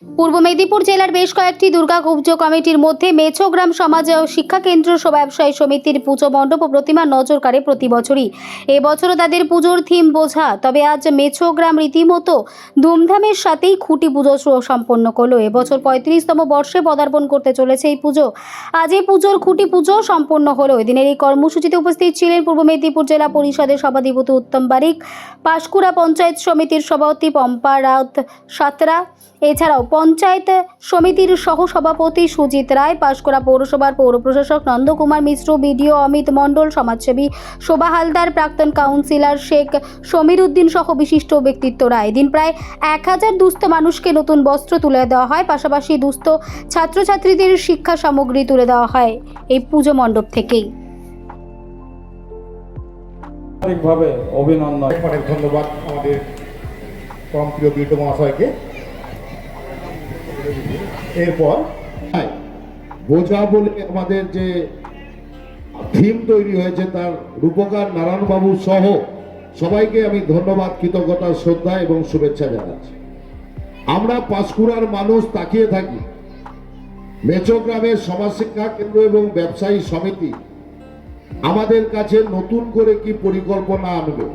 পূর্ব মেদিনীপুর জেলার বেশ কয়েকটি দুর্গা পুজো কমিটির মধ্যে মেছোগ্রাম সমাজ ও শিক্ষা কেন্দ্র ব্যবসায়ী সমিতির পুজো মণ্ডপ ও প্রতিমা নজর কাড়ে প্রতি বছরই। এবছরও তাদের পুজোর থিম বোঝা। তবে আজ মেছোগ্রাম রীতিমতো ধুমধামের সাথেই খুঁটি পুজো সম্পন্ন করলো। এবছর 35তম বর্ষে পদার্পণ করতে চলেছে এই পুজো। আজ এই পুজোর খুঁটি পুজো সম্পন্ন হলো। এদিনের এই কর্মসূচিতে উপস্থিত ছিলেন পূর্ব মেদিনীপুর জেলা পরিষদের সভাধিপতি উত্তম বারিক, পাঁশকুড়া পঞ্চায়েত সমিতির সভাপতি পম্পা রাউত সাতরা, এছাড়াও পঞ্চায়েত সমিতির সহসভাপতি সুজিত রায়, পাঁশকুড়া পৌরসভার পৌর প্রশাসক নন্দকুমার মিশ্র, বিডিও অমিত মণ্ডল, সমাজসেবী শোভা হালদার, প্রাক্তন কাউন্সিলর শেখ সমীর উদ্দিন সহ বিশিষ্ট ব্যক্তিত্বরা। এদিন প্রায় 1000 দুস্থ মানুষকে নতুন বস্ত্র তুলে দেওয়া হয়, পাশাপাশি দুস্থ ছাত্রছাত্রীদের শিক্ষা সামগ্রী তুলে দেওয়া হয় এই পুজো মণ্ডপ থেকেই। অনেকভাবে অভিনন্দন, অনেক ধন্যবাদ আমাদের পরম প্রিয় বিটু মহাশয়কে। এরপর বোঝা বলে আমাদের যে থিম তৈরি হয়েছে তার রূপকার নারায়ণবাবু সহ সবাইকে আমি ধন্যবাদ, কৃতজ্ঞতা, শ্রদ্ধা এবং শুভেচ্ছা জানাচ্ছি। আমরা পাঁশকুড়ার মানুষ তাকিয়ে থাকি মেছোগ্রামের সমাজ শিক্ষা কেন্দ্র এবং ব্যবসায়ী সমিতি আমাদের কাছে নতুন করে কি পরিকল্পনা আনবে।